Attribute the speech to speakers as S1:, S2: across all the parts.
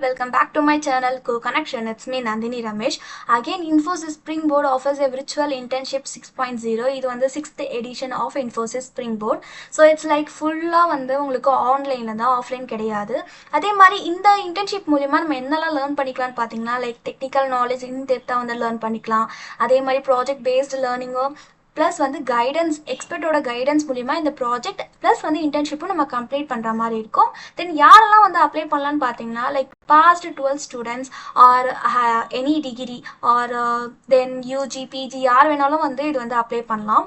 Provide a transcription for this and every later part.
S1: Welcome back to my channel Co Connection. It's me Nandini Ramesh. Again, Infosys Springboard offers a virtual internship 6.0. இது வந்து 6th edition of Infosys Springboard. So it's like full-ஆ வந்து உங்களுக்கு ஆன்லைன்ல தான், offline கிடையாது. அதே மாதிரி இந்த இன்டர்ன்ஷிப் மூலியமா நம்ம என்னெல்லாம் லேர்ன் பண்ணிக்கலாம்னு பார்த்தீங்கன்னா லைக் டெக்னிக்கல் நாலேஜ் இன் டெப்த்தாக வந்து லேர்ன் பண்ணிக்கலாம். அதே மாதிரி ப்ராஜெக்ட் பேஸ்டு லேர்னிங்கோ ப்ளஸ் வந்து கைடன்ஸ் எக்ஸ்பர்ட்டோட கைடன்ஸ் மூலிமா இந்த ப்ராஜெக்ட் ப்ளஸ் வந்து இன்டர்ன்ஷிப்பும் நம்ம கம்ப்ளீட் பண்ணுற மாதிரி இருக்கும். தென் யாரெல்லாம் வந்து அப்ளை பண்ணலான்னு பார்த்தீங்கன்னா like past 12 students or any degree or then UG PG யார் வேணாலும் வந்து இது வந்து அப்ளை பண்ணலாம்.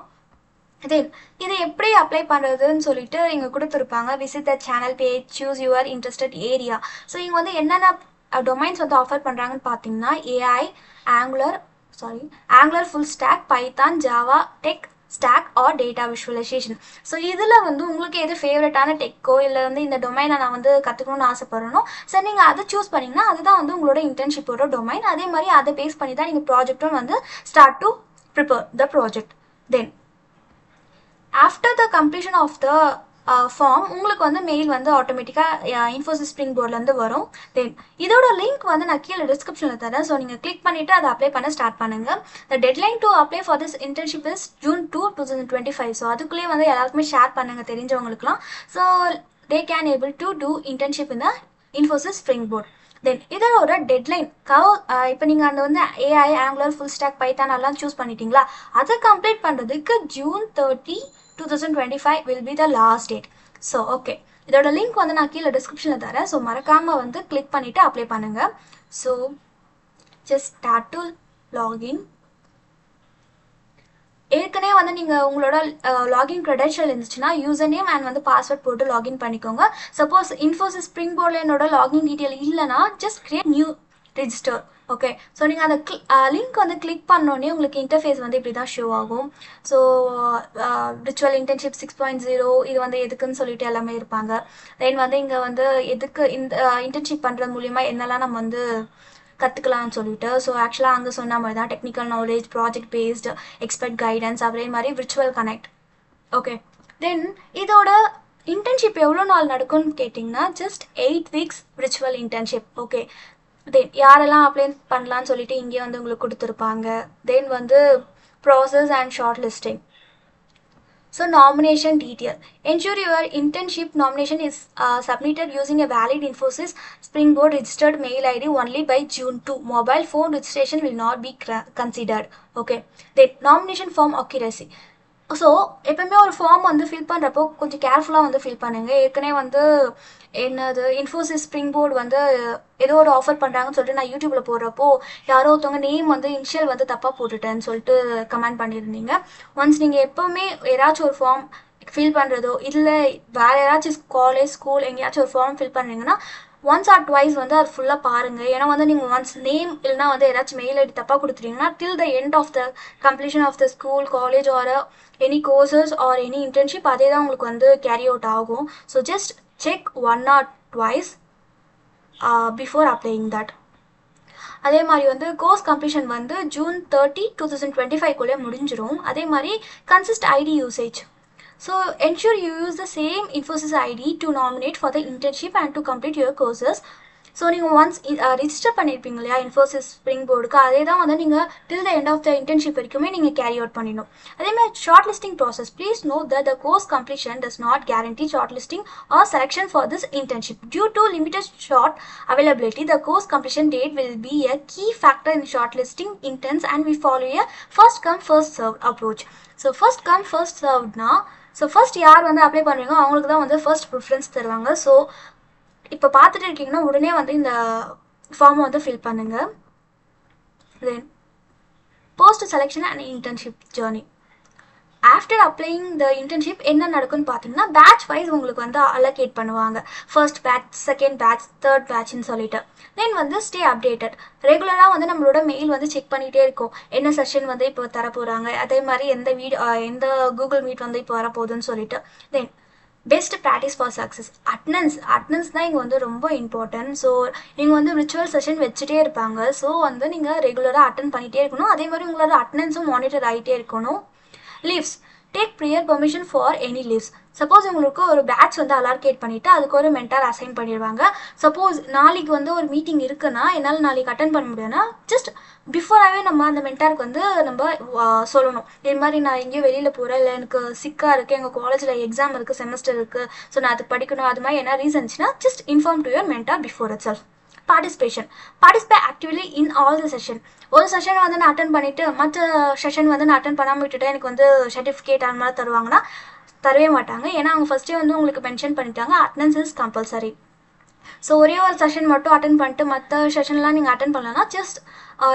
S1: தென் இது எப்படி அப்ளை பண்ணுறதுன்னு சொல்லிட்டு இங்கே கொடுத்துருப்பாங்க. Visit the channel page, choose your interested area. So இங்கே வந்து என்னென்ன டொமைன்ஸ் வந்து ஆஃபர் பண்ணுறாங்கன்னு பார்த்தீங்கன்னா AI, Angular full stack, Python, Java, tech stack or data visualisation. So இதில் வந்து உங்களுக்கு எது ஃபேவரட்டான டெக்கோ இல்லை வந்து இந்த டொமைனை நான் வந்து கற்றுக்கணும்னு ஆசைப்பட்றனோ சார் நீங்கள் அதை சூஸ் பண்ணிங்கன்னா அதுதான் வந்து உங்களோட இன்டர்ன்ஷிப்போட டொமைன். அதே மாதிரி அதை பேஸ் பண்ணி தான் நீங்கள் ப்ராஜெக்டும் வந்து start to prepare the project. Then after the completion of the form உங்களுக்கு வந்து மெயில் வந்து ஆட்டோமேட்டிக்காக இன்ஃபோசிஸ் ஸ்ப்ரிங் போர்ட்லேருந்து வரும். தென் இதோட லிங்க் வந்து நான் கீழே டிஸ்கிரிப்ஷனில் தரேன். ஸோ நீங்கள் கிளிக் பண்ணிவிட்டு அதை அப்ளை பண்ண ஸ்டார்ட் பண்ணுங்கள். The deadline to apply for this internship is June 2, 2025. So அதுக்குள்ளேயே வந்து எல்லாருக்குமே ஷேர் பண்ணுங்கள் தெரிஞ்சவங்களுக்குலாம். So they can able to do internship in the Infosys Springboard. Then இதோட டெட்லைன் இப்போ நீங்கள் அந்த வந்து AI, Angular, full stack, Python எல்லாம் சூஸ் பண்ணிட்டீங்களா, அதை கம்ப்ளீட் பண்ணுறதுக்கு June 30, 2025 will be the last date. So okay, இதோட லிங்க் வந்து நான் கீழே டிஸ்கிரிப்ஷனில் தரேன். ஸோ மறக்காமல் வந்து கிளிக் பண்ணிவிட்டு அப்ளை பண்ணுங்கள். So just start to login. ஏற்கனவே வந்து நீங்கள் உங்களோட லாகின் க்ரெடென்ஷியல் இருந்துச்சுன்னா யூசர் நேம் அண்ட் வந்து பாஸ்வேர்ட் போட்டு லாகின் பண்ணிக்கோங்க. சப்போஸ் இன்ஃபோசிஸ் ஸ்ப்ரிங் போர்டில் என்னோட லாகின் டீட்டெயில் இல்லைனா just create new register. Okay, so நீங்கள் அந்த லிங்க் வந்து கிளிக் பண்ணோடனே உங்களுக்கு இன்டர்ஃபேஸ் வந்து இப்படி தான் ஷோ ஆகும். ஸோ விர்ச்சுவல் இன்டர்ன்ஷிப் 6.0 இது வந்து எதுக்குன்னு சொல்லிட்டு எல்லாமே இருப்பாங்க. தென் வந்து இங்கே வந்து எதுக்கு இந்த இன்டர்ன்ஷிப் பண்ணுறது மூலிமா என்னெல்லாம் நம்ம வந்து கற்றுக்கலாம்னு சொல்லிட்டு. ஸோ ஆக்சுவலாக அங்கே சொன்ன மாதிரி தான் technical knowledge, project based, expert guidance, அதே மாதிரி விர்ச்சுவல் கனெக்ட். ஓகே, தென் இதோட இன்டர்ன்ஷிப் எவ்வளோ நாள் நடக்கும்னு கேட்டிங்கன்னா just 8 weeks virtual internship. Okay, then யாரெல்லாம் அப்ளை பண்ணலான்னு சொல்லிட்டு இங்கே வந்து உங்களுக்கு கொடுத்துருப்பாங்க. தென் வந்து process and short listing. So nomination detail. Ensure your internship nomination is submitted using a valid Infosys Springboard registered mail ID only by June 2. Mobile phone registration will not be considered. Okay. Then nomination form accuracy. So எப்பவுமே ஒரு form வந்து fill பண்ணுறப்போ கொஞ்சம் கேர்ஃபுல்லாக வந்து fill பண்ணுங்கள். ஏற்கனவே வந்து என்னது இன்ஃபோசிஸ் ஸ்ப்ரிங் போர்டு வந்து ஏதோ ஒரு ஆஃபர் பண்ணுறாங்கன்னு சொல்லிட்டு நான் யூடியூப்பில் போடுறப்போ யாரோ ஒருத்தவங்க நேம் வந்து இனிஷியல் வந்து தப்பாக போட்டுட்டேன்னு சொல்லிட்டு கமெண்ட் பண்ணியிருந்தீங்க. ஒன்ஸ் நீங்கள் எப்போவுமே ஏதாச்சும் ஒரு ஃபார்ம் ஃபில் பண்ணுறதோ இல்லை வேறு ஏதாச்சும் காலேஜ், ஸ்கூல் எங்கேயாச்சும் ஒரு ஃபார்ம் ஃபில் பண்ணுறீங்கன்னா ஒன்ஸ் ஆர் ட்வைஸ் வந்து அது ஃபுல்லாக பாருங்கள். ஏன்னா வந்து நீங்கள் ஒன்ஸ் நேம் இல்லைனா வந்து ஏதாச்சும் மெயில் ஐடி தப்பாக கொடுத்துட்டீங்கன்னா till the end of the completion of the school, college or any courses or any internship அதே தான் உங்களுக்கு வந்து கேரி அவுட் ஆகும். So just check 1 or 2 before applying that. அதே மாதிரி வந்து கோர்ஸ் கம்ப்ளீஷன் வந்து June 30, 2025 முடிஞ்சிடும். அதே மாதிரி consist ID usage. So ensure you use the same Infosys ID to nominate for the internship and to complete your courses. So நீங்கள் once register பண்ணியிருப்பீங்க இல்லையா இன்ஃபோசிஸ் ஸ்ப்ரிங் போர்டுக்கு, அதே தான் வந்து நீங்கள் till the end of the internship வரைக்குமே நீங்கள் கேரி அவுட் பண்ணிடணும். அதேமாதிரி short listing process. Please note that the course completion does not guarantee short listing or selection for this internship. Due to limited short availability, the course completion date will be a key factor in shortlisting interns and we follow a first come first served approach. So first come first servedனா so first யார் வந்து apply பண்ணுறீங்களோ அவங்களுக்கு தான் வந்து first preference தருவாங்க. So இப்போ பார்த்துட்டு இருக்கீங்கன்னா உடனே வந்து இந்த ஃபார்மை வந்து ஃபில் பண்ணுங்கள். Then post selection and internship journey. After applying the internship என்ன நடக்கும்னு பார்த்தீங்கன்னா பேட்ச் வைஸ் உங்களுக்கு வந்து அலோகேட் பண்ணுவாங்க. First batch, second batch, third பேட்ச்னு சொல்லிட்டு. தென் வந்து ஸ்டே அப்டேட்டட். ரெகுலராக வந்து நம்மளோட மெயில் வந்து செக் பண்ணிகிட்டே இருக்கும். என்ன செஷன் வந்து இப்போ தரப்போகிறாங்க, அதே மாதிரி எந்த கூகுள் மீட் வந்து இப்போ வரப்போகுதுன்னு சொல்லிட்டு. தென் best practice for success. Attendance தான் இங்கே வந்து ரொம்ப இம்பார்ட்டன்ட். ஸோ நீங்கள் வந்து விர்ச்சுவல் செஷன் வச்சுட்டே இருப்பாங்க. ஸோ வந்து நீங்கள் ரெகுலராக அட்டன் பண்ணிகிட்டே இருக்கணும். அதே மாதிரி உங்களோட அட்டனன்ஸும் மானிட்டர் ஆகிட்டே இருக்கணும். Leaves. Take prior permission for any leaves. Suppose உங்களுக்கு ஒரு பேட்ச் வந்து அலார்கேட் பண்ணிவிட்டு அதுக்கு ஒரு மென்டார் அசைன் பண்ணிடுவாங்க. சப்போஸ் நாளைக்கு வந்து ஒரு மீட்டிங் இருக்குன்னா என்னால் நாளைக்கு அட்டன் பண்ண முடியும்னா ஜஸ்ட் பிஃபோராகவே நம்ம அந்த மென்டாருக்கு வந்து நம்ம சொல்லணும், இது மாதிரி நான் எங்கேயும் வெளியில் போகிறேன், இல்லை எனக்கு சிக்காக இருக்குது, எங்கள் காலேஜில் எக்ஸாம் இருக்குது, செமஸ்டர் இருக்குது, ஸோ நான் அதுக்கு படிக்கணும், அது மாதிரி என்ன ரீசன்ஸ்னா just inform to your mentor before itself. Participate actively in all the session. ஒரு செஷன் வந்து நான் அட்டன் பண்ணிவிட்டு மற்ற செஷன் வந்து நான் அட்டன் பண்ணாமல் விட்டுட்டு எனக்கு வந்து சர்டிஃபிகேட் அந்த மாதிரி தருவாங்கன்னா தரவே மாட்டாங்க. ஏன்னா அவங்க ஃபஸ்ட்டே வந்து உங்களுக்கு மென்ஷன் பண்ணிட்டாங்க அட்டெண்டன்ஸ் இஸ் கம்பல்சரி. ஸோ ஒரே ஒரு செஷன் மட்டும் அட்டன் பண்ணிட்டு மற்ற செஷன்லாம் நீங்கள் அட்டன் பண்ணலன்னா just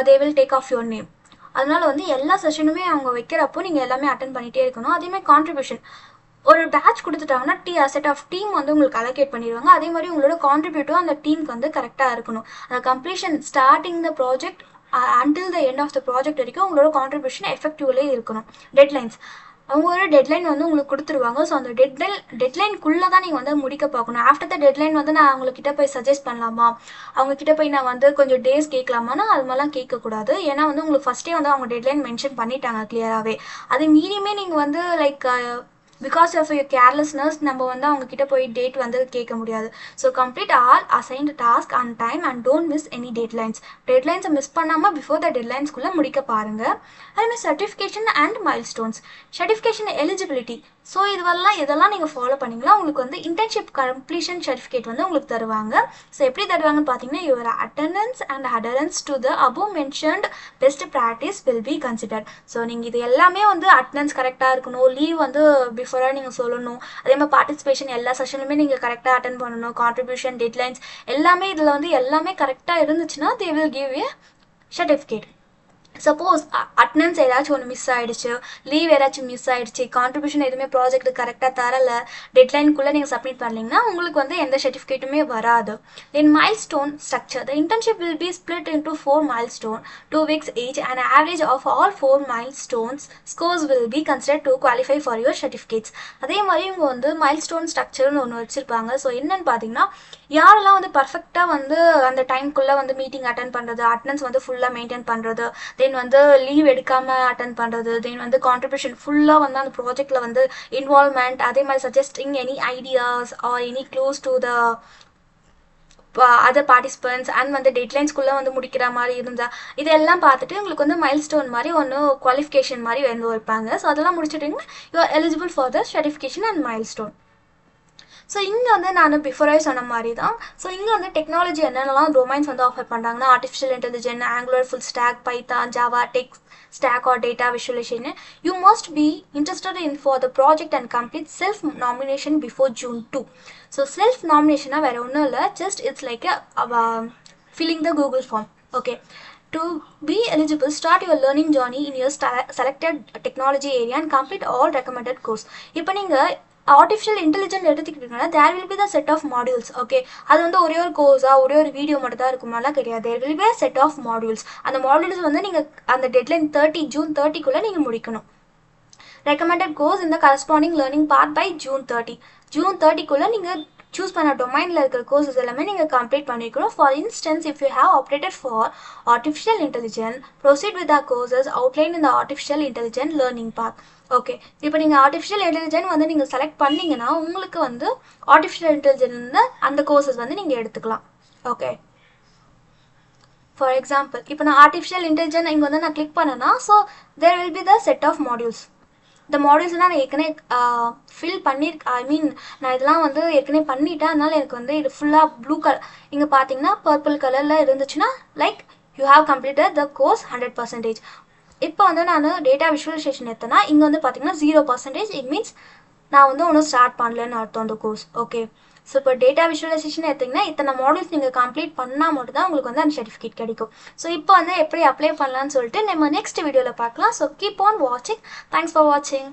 S1: they will take off your name. அதனால வந்து எல்லா செஷனுமே அவங்க வைக்கிறப்போ நீங்கள் எல்லாமே அட்டன் பண்ணிகிட்டே இருக்கணும். அதேமாதிரி கான்ட்ரிபியூஷன், ஒரு பேட்ச் கொடுத்துட்டாங்கன்னா செட் ஆஃப் டீம் வந்து உங்களுக்கு அலோகேட் பண்ணிடுவாங்க. அதே மாதிரி உங்களோட கான்ட்ரிபியூட்டும் அந்த டீமுக்கு வந்து கரெக்டாக இருக்கணும். அந்த completion starting the project until the end of the project வரைக்கும் உங்களோட கான்ட்ரிபியூஷன் எஃபெக்டிவ்லே இருக்கணும். டெட்லைன்ஸ், அவங்க ஒரு டெட்லைன் வந்து உங்களுக்கு கொடுத்துருவாங்க. ஸோ அந்த டெட்லைனுக்குள்ளே தான் நீங்கள் வந்து முடிக்க பார்க்கணும். ஆஃப்டர் த டெட்லைன் வந்து நான் அவங்கக்கிட்ட போய் சஜஸ்ட் பண்ணலாமா, அவங்கக்கிட்ட போய் நான் வந்து கொஞ்சம் டேஸ் கேட்கலாமான்னா அது மாதிரிலாம் கேட்கக்கூடாது. ஏன்னா வந்து உங்களுக்கு ஃபஸ்ட்டே வந்து அவங்க டெட்லைன் மென்ஷன் பண்ணிட்டாங்க கிளியராகவே. அது மீறியுமே நீங்கள் வந்து like because of your carelessness நம்ம வந்து அவங்கக்கிட்ட போய் டேட் வந்து கேட்க முடியாது. So complete all assigned task on time and don't miss any டெட்லைன்ஸை மிஸ் பண்ணாமல் பிஃபோர் த டெட்லைன்ஸ்குள்ளே முடிக்க பாருங்கள். அதுமாதிரி certification and milestones, certification eligibility. So இதெல்லாம் நீங்கள் ஃபாலோ பண்ணிங்களா உங்களுக்கு வந்து இன்டர்ன்ஷிப் கம்ப்ளீஷன் சர்டிஃபிகேட் வந்து உங்களுக்கு தருவாங்க. ஸோ எப்படி தருவாங்கன்னு பார்த்தீங்கன்னா your attendance and adherence to the above mentioned best practice will be considered. So நீங்கள் இது எல்லாமே வந்து அட்டெண்டன்ஸ் கரெக்டாக இருக்கணும், லீவ் வந்து பிஃபோராக நீங்கள் சொல்லணும், அதே மாதிரி பார்ட்டிசிபேஷன் எல்லா செஷனுமே நீங்கள் கரெக்டாக அட்டன் பண்ணணும், கான்ட்ரிபியூஷன், டெட்லைன்ஸ் எல்லாமே இதில் வந்து எல்லாமே கரெக்டாக இருந்துச்சுன்னா they will give A certificate. Suppose attendance ஏதாச்சும் ஒன்று மிஸ் ஆகிடுச்சு, லீவ் ஏதாச்சும் மிஸ் ஆகிடுச்சு, கான்ட்ரிபியூஷன் எதுவுமே ப்ராஜெக்ட் கரெக்டாக தரலை, டெட்லைனுக்குள்ளே நீங்கள் சப்மிட் பண்ணீங்கன்னா உங்களுக்கு வந்து எந்த சர்டிஃபிகேட்டுமே வராது. Then milestone structure, the internship will be split into 4 milestone, 2 weeks each, and average of all 4 milestones scores will be considered to qualify for your certificates. அதே மாதிரி இவங்க வந்து மைல்ஸ்டோன் ஸ்ட்ரக்சர்னு ஒன்று வச்சுருப்பாங்க. ஸோ என்னன்னு பார்த்தீங்கன்னா யாரெல்லாம் வந்து பர்ஃபெக்டாக வந்து அந்த டைம்குள்ளே வந்து மீட்டிங் அட்டன் பண்ணுறது, அட்டெண்டன்ஸ் வந்து ஃபுல்லாக மெயின்டைன் பண்ணுறது, தென் வந்து லீவ் எடுக்காமல் அட்டன் பண்ணுறது, தென் வந்து கான்ட்ரிபியூஷன் ஃபுல்லாக வந்து அந்த ப்ராஜெக்டில் வந்து இன்வால்வ்மெண்ட், அதே மாதிரி suggesting any ideas or any clues to the other participants and வந்து டெட்லைன்ஸ்குள்ளே வந்து முடிக்கிற மாதிரி இருந்தால் இதெல்லாம் பார்த்துட்டு உங்களுக்கு வந்து மைல்ஸ்டோன் மாதிரி ஒன்று குவாலிஃபிகேஷன் மாதிரி வந்து வைப்பாங்க. ஸோ அதெல்லாம் முடிச்சுட்டிங்கன்னா you are eligible for the certification and milestone. So இங்கே வந்து நான் பிஃபோராக சொன்ன மாதிரி தான். ஸோ இங்கே வந்து டெக்னாலஜி என்னென்னலாம் டொமைன்ஸ் வந்து ஆஃபர் பண்ணுறாங்கன்னா artificial intelligence, Angular, full stack, Python, Java, tech stack or data visualisation. You must be interested in for the project and complete self nomination before June 2. So self நாமினேஷனாக வேறு ஒன்றும் இல்லை, just it's like filling the Google form. Okay. To be eligible, start your learning journey in your selected technology area and complete all recommended course. இப்போ நீங்கள் artificial intelligent எடுத்துக்கிட்டீங்கன்னா there will be the set of modules. Okay, அது வந்து ஒரே ஒரு கோர்ஸாக ஒரே ஒரு video மட்டும் தான் இருக்குமாலாம் கிடையாது. There will be a set of modules. அந்த மாடியூல்ஸ் வந்து நீங்கள் அந்த டெட்லைன் June 30க்குள்ளே நீங்கள் முடிக்கணும். ரெக்கமெண்டட் கோர்ஸ் இந்த corresponding learning part by June 30க்குள்ளே நீங்கள் சூஸ் பண்ண டொமைனில் இருக்கிற கோர்ஸஸ் எல்லாமே நீங்கள் கம்ப்ளீட் பண்ணிக்கணும். For instance, if you have opted for artificial intelligence, proceed with the courses outline இந்த artificial intelligent learning part. Okay, இப்போ நீங்கள் ஆர்டிஃபிஷியல் இன்டெலிஜென்ட் வந்து நீங்கள் செலக்ட் பண்ணிங்கன்னா உங்களுக்கு வந்து ஆர்டிஃபிஷியல் இன்டெலிஜென்ட் அந்த கோர்சஸ் வந்து நீங்கள் எடுத்துக்கலாம். ஓகே, ஃபார் எக்ஸாம்பிள் இப்போ நான் ஆர்டிஃபிஷியல் இன்டெலிஜென்ட் இங்கே வந்து நான் கிளிக் பண்ணேன்னா so there will be the set of modules. இந்த மாடியூல்ஸ்னால் நான் ஏற்கனவே ஃபில் பண்ணியிருக்கேன், நான் இதெல்லாம் வந்து ஏற்கனவே பண்ணிட்டேன். அதனால் எனக்கு வந்து இது ஃபுல்லாக ப்ளூ கலர் இங்கே பார்த்தீங்கன்னா பர்பிள் கலரில் இருந்துச்சுன்னா like you have completed the course 100%. இப்போ வந்து நான் டேட்டா விஷுவலைசேஷன் எடுத்தேன்னா இங்கே வந்து பார்த்தீங்கன்னா 0%. இட் மீன்ஸ் நான் வந்து ஒன்றும் ஸ்டார்ட் பண்ணலன்னு அர்த்தம் அந்த கோர்ஸ். ஓகே, ஸோ இப்போ டேட்டா விஷுவலைசேஷன் எடுத்திங்கன்னா இத்தனை மாடியூல்ஸ் நீங்கள் கம்ப்ளீட் பண்ணால் மட்டும் தான் உங்களுக்கு வந்து அந்த சர்டிஃபிகேட் கிடைக்கும். ஸோ இப்போ வந்து எப்படி அப்ளை பண்ணலான்னு சொல்லிட்டு நம்ம நெக்ஸ்ட் வீடியோவில் பார்க்கலாம். ஸோ கீப் ஆன் வாட்சிங். தேங்க்ஸ் ஃபார் வாட்சிங்.